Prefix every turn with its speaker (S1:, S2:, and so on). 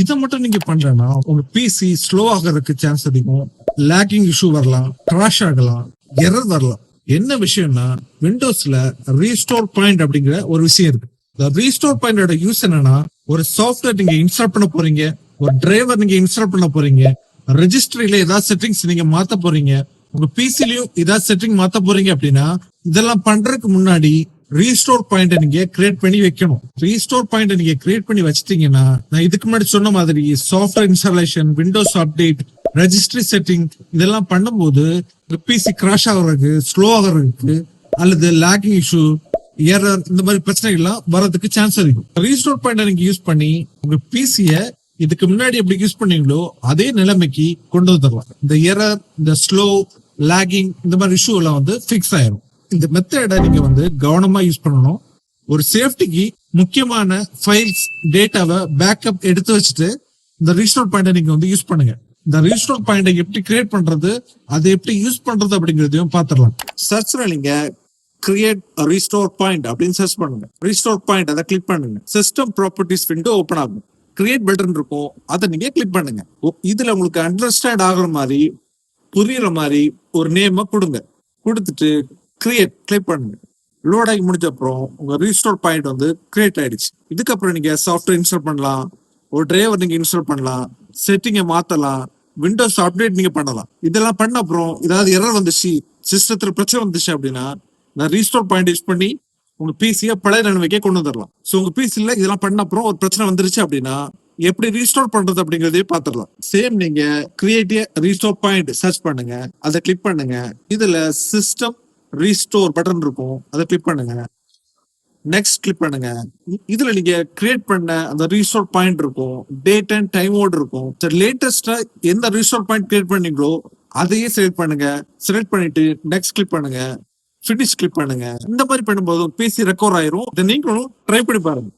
S1: இதை மட்டும் நீங்க பண்றேன்னா உங்க பிசி ஸ்லோ ஆகிறதுக்கு சான்ஸ் அதிகம், லேக்கிங் இஷ்யூ வரலாம், கிராஷ் ஆகலாம், எரர் வரலாம். என்ன விஷயம்னா விண்டோஸ்ல ரீஸ்டோர் பாயிண்ட் அப்படிங்கிற ஒரு விஷயம் இருக்கு. இந்த ரீஸ்டோர் பாயிண்டோட யூஸ் என்னன்னா, ஒரு சாஃப்ட்வேர் நீங்க இன்ஸ்டால் பண்ண போறீங்க, ஒரு டிரைவர் நீங்க இன்ஸ்டால் பண்ண போறீங்க, ரெஜிஸ்ட்ரியில ஏதாவது செட்டிங்ஸ் நீங்க மாத்த போறீங்க, உங்க பிசிலயும் ஏதாவது செட்டிங் மாத்த போறீங்க அப்படின்னா இதெல்லாம் பண்றதுக்கு முன்னாடி ரீஸ்டோர் பாயிண்ட் நீங்க கிரியேட் பண்ணி வைக்கணும். ரீஸ்டோர் பாயிண்ட் நீங்க கிரியேட் பண்ணி வச்சிட்டீங்கன்னா, நான் இதுக்கு முன்னாடி சொன்ன மாதிரி software installation, Windows update, registry setting இதெல்லாம் பண்ணும்போது பிசி கிராஷ் ஆகுறதுக்கு, ஸ்லோ ஆகுறதுக்கு அல்லது லேக்கிங் இஷ்யூ, எரர் இந்த மாதிரி பிரச்சனைகள்லாம் வரதுக்கு சான்ஸ் இருக்கும். ரீஸ்டோர் பாயிண்ட் நீங்க யூஸ் பண்ணி உங்க பிசிய இதுக்கு முன்னாடி எப்படி யூஸ் பண்ணீங்களோ அதே நிலைமைக்கு கொண்டு வந்துடலாம். இந்த எரர், இந்த ஸ்லோ, லேகிங் இந்த மாதிரி இஷ்யூ எல்லாம் வந்து ஃபிக்ஸ் ஆயிரும். இந்த மெத்தடை நீங்க வந்து கவனமா யூஸ் பண்ணணும். ஒரு சேஃப்டிக்கு முக்கியமான ஃபைல்ஸ், டேட்டாவை பேக்கப் எடுத்து வச்சுட்டு இந்த ரீஸ்டோர் பாயிண்டை நீங்க வந்து யூஸ் பண்ணுங்க. இந்த ரீஸ்டோர் பாயிண்டை எப்படி கிரியேட் பண்றது, அதை எப்படி யூஸ் பண்றது அப்படிங்கறதையும் பாத்துடலாம். சர்ச்ல நீங்க கிரியேட் ரீஸ்டோர் பாயிண்ட் அப்படின்னு சர்ச் பண்ணுங்க. ரீஸ்டோர் பாயிண்ட் அதை கிளிக் பண்ணுங்க. சிஸ்டம் ப்ராப்பர்ட்டிஸ் விண்டோ ஓபன் ஆகும். கிரியேட் பட்டன் இருக்கும், அதை நீங்க கிளிக் பண்ணுங்க. இதுல உங்களுக்கு அண்டர்ஸ்டாண்ட் ஆகுற மாதிரி, புரியுற மாதிரி ஒரு நேம கொடுங்க. கொடுத்துட்டு கிரியேட் கிளிக் பண்ணுங்க. லோட் ஆகி முடிஞ்ச அப்புறம் உங்க ரீஸ்டோர் பாயிண்ட் வந்து கிரியேட் ஆயிடுச்சு. இதுக்கப்புறம் நீங்க சாஃப்ட்வேர் இன்ஸ்டால் பண்ணலாம், ஒரு டிரைவர் நீங்க இன்ஸ்டால் பண்ணலாம், செட்டிங்கை மாத்தலாம், விண்டோஸ் அப்டேட் நீங்க பண்ணலாம். இதெல்லாம் பண்ண அப்புறம் ஏதாவது எரர் வந்துச்சு, சிஸ்டத்துல பிரச்சனை வந்துச்சு அப்படின்னா நான் ரீஸ்டோர் பாயிண்ட் யூஸ் பண்ணி உங்க பிசிய பழைய நிலைமைக்கே கொண்டு வந்துடலாம். சோ உங்க பிசில இதெல்லாம் பண்ண அப்புறம் ஒரு பிரச்சனை வந்துருச்சு அப்படின்னா எப்படி ரீஸ்டோர் பண்றது அப்படிங்கறதே பாத்துடலாம். சேம் நீங்க கிரியேட் ரீஸ்டோர் பாயிண்ட் சர்ச் பண்ணுங்க, அதை கிளிக் பண்ணுங்க. இதுல சிஸ்டம் ரீஸ்டோர் பட்டன் இருக்கும், அதை கிளிக் பண்ணுங்க. நெக்ஸ்ட் கிளிக் பண்ணுங்க. இதுல நீங்க கிரியேட் பண்ண அந்த ரீஸ்டோர் பாயிண்ட் இருக்கும், டேட் அண்ட் டைம் ஓட் இருக்கும். லேட்டஸ்டா எந்த ரீஸ்டோர் பாயிண்ட் கிரியேட் பண்ணீங்களோ அதையே செலக்ட் பண்ணுங்க. செலக்ட் பண்ணிட்டு நெக்ஸ்ட் கிளிக் பண்ணுங்க, ஃபினிஷ் கிளிக் பண்ணுங்க. இந்த மாதிரி பண்ணும்போது பிசி ரெக்கவர் ஆயிரும். இதை நீங்களும் ட்ரை பண்ணி பாருங்க.